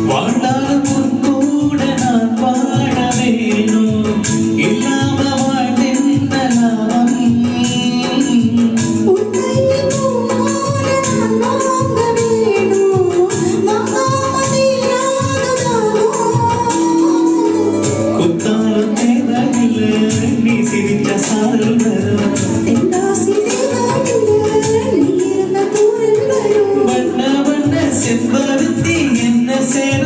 வாழ்ந்தாலும் உன் கூட நான் வாழ வேணும் இல்லாம வாழ்ந்தென்ன லாபம் குத்தாலும் தேவையில்லை நீ சிரிச்ச சாரல் வரும் வண்ண வண்ண செம்பருத்தி என்ன சேர